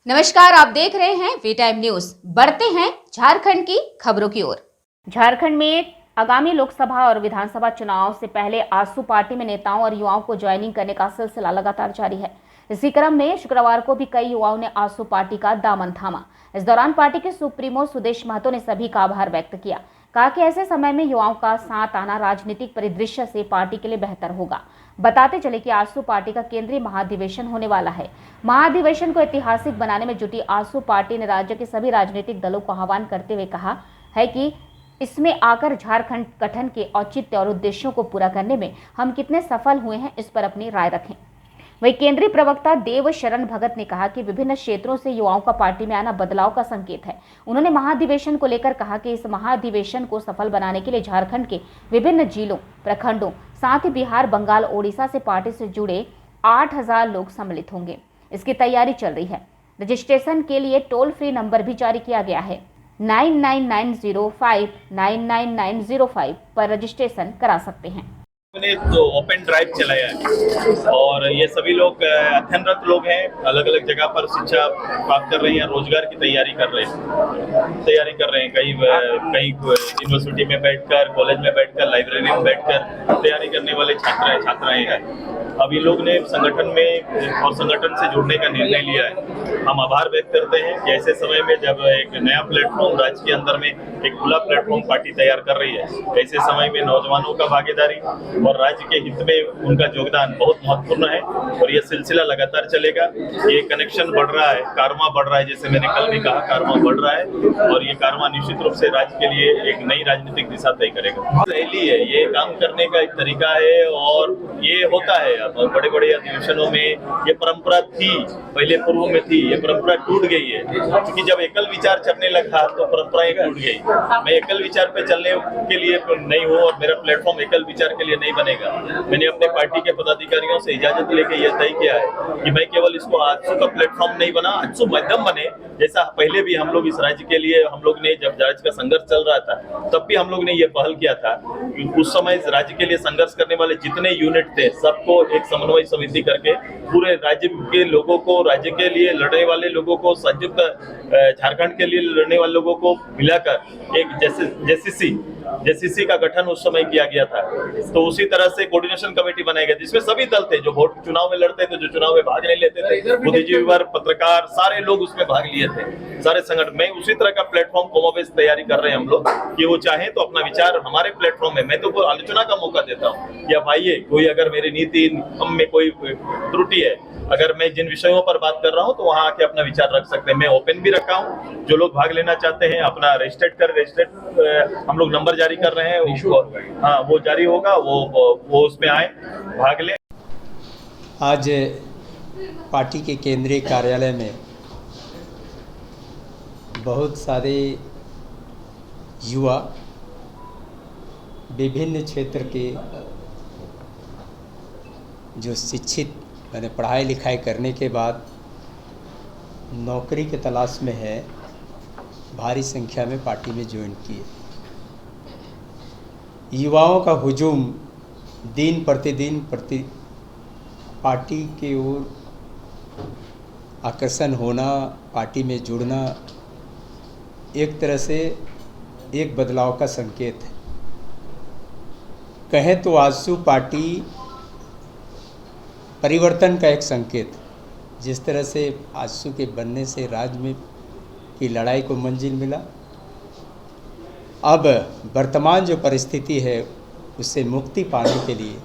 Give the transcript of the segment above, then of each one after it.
नमस्कार, आप देख रहे हैं वी टाइम न्यूज। बढ़ते हैं झारखंड की खबरों की ओर। झारखंड में आगामी लोकसभा और विधानसभा चुनाव से पहले आजसू पार्टी में नेताओं और युवाओं को ज्वाइनिंग करने का सिलसिला लगातार जारी है। इसी क्रम में शुक्रवार को भी कई युवाओं ने आजसू पार्टी का दामन थामा। इस दौरान पार्टी के सुप्रीमो सुदेश महतो ने सभी का आभार व्यक्त किया। कहा कि ऐसे समय में युवाओं का साथ आना राजनीतिक परिदृश्य से पार्टी के लिए बेहतर होगा। बताते चले कि आजसू पार्टी का केंद्रीय महाधिवेशन होने वाला है। महाधिवेशन को ऐतिहासिक बनाने में जुटी आजसू पार्टी ने राज्य के सभी राजनीतिक दलों को आह्वान करते हुए कहा है कि इसमें आकर झारखंड गठन के औचित्य और उद्देश्यों को पूरा करने में हम कितने सफल हुए हैं, इस पर अपनी राय रखें। वहीं केंद्रीय प्रवक्ता देव शरण भगत ने कहा कि विभिन्न क्षेत्रों से युवाओं का पार्टी में आना बदलाव का संकेत है। उन्होंने महाधिवेशन को लेकर कहा कि इस महाधिवेशन को सफल बनाने के लिए झारखंड के विभिन्न जिलों, प्रखंडों, साथ ही बिहार, बंगाल, ओडिशा से पार्टी से जुड़े 8,000 लोग सम्मिलित होंगे। इसकी तैयारी चल रही है। रजिस्ट्रेशन के लिए टोल फ्री नंबर भी जारी किया गया है। 9990599905 पर रजिस्ट्रेशन करा सकते हैं। ने तो ओपन ड्राइव चलाया है और ये सभी लोग अध्ययनरत लोग हैं, अलग अलग जगह पर शिक्षा प्राप्त कर रहे हैं, रोजगार की तैयारी कर रहे हैं। कहीं यूनिवर्सिटी में बैठकर, कॉलेज में बैठकर, लाइब्रेरी में बैठकर तैयारी करने वाले छात्राएं हैं। अब ये लोग ने संगठन में और संगठन से जुड़ने का निर्णय लिया है। हम आभार व्यक्त करते हैं कि ऐसे समय में जब एक नया प्लेटफॉर्म राज्य के अंदर में एक खुला प्लेटफॉर्म पार्टी तैयार कर रही है, ऐसे समय में नौजवानों का भागीदारी और राज्य के हित में उनका योगदान बहुत महत्वपूर्ण है और ये सिलसिला लगातार चलेगा। ये कनेक्शन बढ़ रहा है, कारमा बढ़ रहा है, जैसे मैंने कल भी कहा, कारमा बढ़ रहा है और ये कारमा निश्चित रूप से राज्य के लिए एक नई राजनीतिक दिशा तय करेगा। शैली है, ये काम करने का एक तरीका है और ये होता है। बड़े बड़े अधिवेशनों में ये परंपरा थी, पहले पूर्व में थी, ये परंपरा टूट गई है क्योंकि जब एकल विचार चलने लगा तो परंपराएं टूट गई। मैं एकल विचार पे चलने के लिए नहीं हूँ और मेरा प्लेटफॉर्म एकल विचार के लिए नहीं बनेगा। मैंने अपने पार्टी के पदाधिकारियों से इजाजत लेके यह तय किया है कि मैं केवल इसको आजसू का प्लेटफॉर्म नहीं बना, आजसू माध्यम बने। जैसा पहले भी हम लोग इस राज्य के लिए, हम लोग ने जब राज्य का संघर्ष चल रहा था तब भी हम लोग ने ये पहल किया था। उस समय राज्य के लिए संघर्ष करने वाले जितने यूनिट थे सबको एक समन्वय समिति करके पूरे राज्य के लोगों को, राज्य के लिए लड़ने वाले लोगों को, संयुक्त झारखंड के लिए लड़ने वाले लोगों को मिलाकर एक जेसीसी का गठन उस समय किया गया था। तो उसी तरह से कोऑर्डिनेशन कमेटी बनाई गई जिसमें सभी दल थे, जो वोट चुनाव में लड़ते थे, जो चुनाव में भाग नहीं लेते थे, बुद्धिजीवी, पत्रकार, सारे लोग उसमें भाग लिए थे, सारे संगठन में। उसी तरह का प्लेटफॉर्म कमोबेश तैयारी कर रहे हैं हम लोग कि वो चाहे तो अपना विचार हमारे प्लेटफॉर्म में, मैं तो आलोचना का मौका देता हूँ या भाइये कोई अगर मेरी नीति में कोई त्रुटि है, अगर मैं जिन विषयों पर बात कर रहा हूं तो वहां आके अपना विचार रख सकते हैं। मैं ओपन भी रखा हूं, जो लोग भाग लेना चाहते हैं अपना रजिस्ट्रेट हम लोग नंबर जारी कर रहे हैं, उसको हाँ वो जारी होगा, वो उसमें आए, भाग लें। आज पार्टी के केंद्रीय कार्यालय में बहुत सारे युवा विभिन्न क्षेत्र के जो शिक्षित मैंने पढ़ाई लिखाई करने के बाद नौकरी के तलाश में है, भारी संख्या में पार्टी में ज्वाइन किए। युवाओं का हुजूम दिन प्रतिदिन पार्टी की ओर आकर्षण होना, पार्टी में जुड़ना एक तरह से एक बदलाव का संकेत है। कहें तो आजसू पार्टी परिवर्तन का एक संकेत। जिस तरह से आजसू के बनने से राज्य में की लड़ाई को मंजिल मिला, अब वर्तमान जो परिस्थिति है उससे मुक्ति पाने के लिए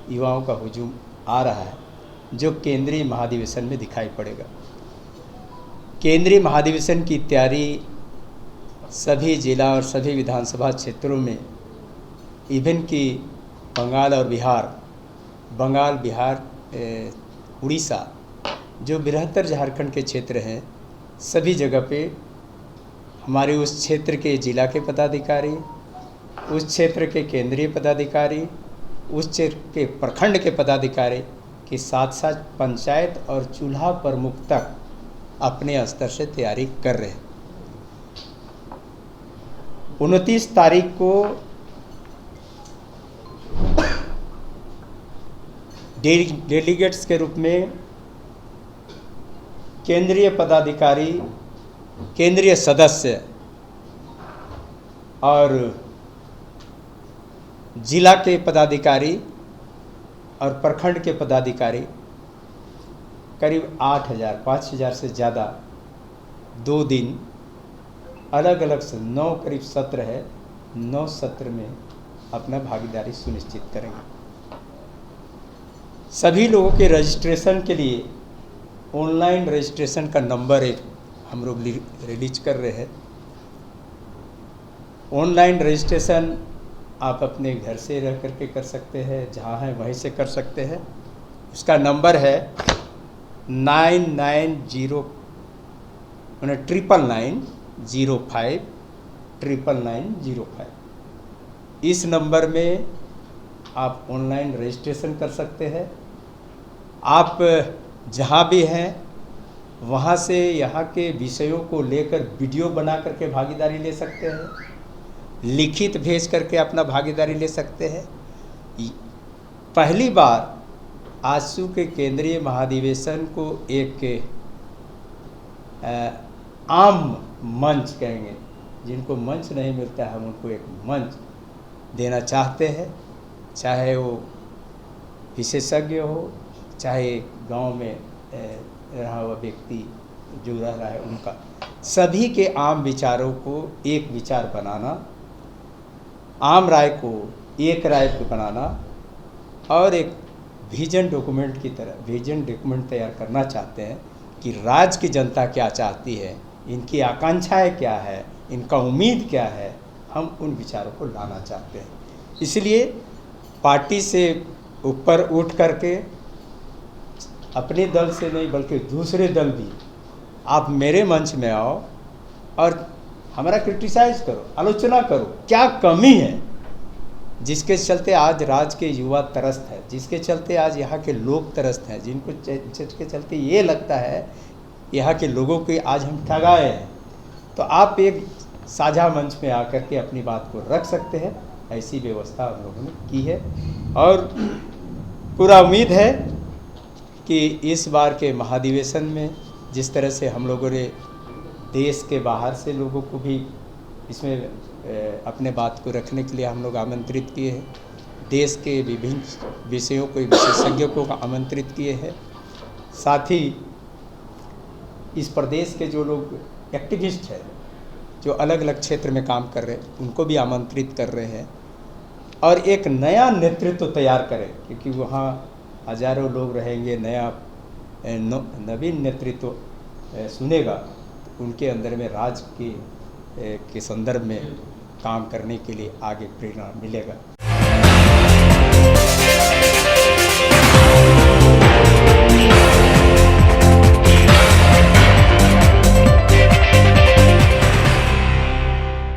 युवाओं का हुजूम आ रहा है, जो केंद्रीय महाधिवेशन में दिखाई पड़ेगा। केंद्रीय महाधिवेशन की तैयारी सभी जिला और सभी विधानसभा क्षेत्रों में, इवन कि बंगाल, बिहार, उड़ीसा, जो बृहत्तर झारखंड के क्षेत्र हैं, सभी जगह पे हमारे उस क्षेत्र के जिला के पदाधिकारी, उस क्षेत्र के केंद्रीय पदाधिकारी, उस क्षेत्र के प्रखंड के पदाधिकारी के साथ साथ पंचायत और चूल्हा प्रमुख तक अपने स्तर से तैयारी कर रहे हैं। 29 तारीख को डेलीगेट्स के रूप में केंद्रीय पदाधिकारी, केंद्रीय सदस्य और जिला के पदाधिकारी और प्रखंड के पदाधिकारी करीब 5,000 से ज़्यादा 2 दिन अलग अलग से 9 करीब सत्र है, 9 सत्र में अपना भागीदारी सुनिश्चित करेंगे। सभी लोगों के रजिस्ट्रेशन के लिए ऑनलाइन रजिस्ट्रेशन का नंबर एक हम लोग रिलीज कर रहे हैं। ऑनलाइन रजिस्ट्रेशन आप अपने घर से रह करके कर सकते हैं, जहाँ हैं वहीं से कर सकते हैं। उसका नंबर है 990905 इस नंबर में आप ऑनलाइन रजिस्ट्रेशन कर सकते हैं। आप जहाँ भी हैं वहाँ से यहाँ के विषयों को लेकर वीडियो बना करके भागीदारी ले सकते हैं, लिखित भेज करके अपना भागीदारी ले सकते हैं। पहली बार आजसू के केंद्रीय महाधिवेशन को एक आम मंच कहेंगे, जिनको मंच नहीं मिलता है हम उनको एक मंच देना चाहते हैं, चाहे वो विशेषज्ञ हो, चाहे गांव में रहा हुआ व्यक्ति जो रह रहा है उनका, सभी के आम विचारों को एक विचार बनाना, आम राय को एक राय पे बनाना और एक विजन डॉक्यूमेंट की तरह विजन डॉक्यूमेंट तैयार करना चाहते हैं कि राज्य की जनता क्या चाहती है, इनकी आकांक्षाएं क्या है, इनका उम्मीद क्या है, हम उन विचारों को लाना चाहते हैं। इसलिए पार्टी से ऊपर उठ करके अपने दल से नहीं बल्कि दूसरे दल भी आप मेरे मंच में आओ और हमारा क्रिटिसाइज करो, आलोचना करो, क्या कमी है जिसके चलते आज राज्य के युवा त्रस्त है, जिसके चलते आज यहाँ के लोग त्रस्त हैं, जिसके चलते ये लगता है यहाँ के लोगों को आज हम ठगाए हैं। तो आप एक साझा मंच में आकर के अपनी बात को रख सकते हैं। ऐसी व्यवस्था हम लोगों ने की है और पूरा उम्मीद है कि इस बार के महाधिवेशन में जिस तरह से हम लोगों ने देश के बाहर से लोगों को भी इसमें अपने बात को रखने के लिए हम लोग आमंत्रित किए हैं, देश के विभिन्न विषयों को विशेषज्ञों को आमंत्रित किए हैं, साथ ही इस प्रदेश के जो लोग एक्टिविस्ट हैं जो अलग अलग क्षेत्र में काम कर रहे हैं उनको भी आमंत्रित कर रहे हैं और एक नया नेतृत्व तैयार करें, क्योंकि वहाँ हजारों लोग रहेंगे, नया नवीन नेतृत्व सुनेगा, उनके अंदर में राज्य के संदर्भ में काम करने के लिए आगे प्रेरणा मिलेगा।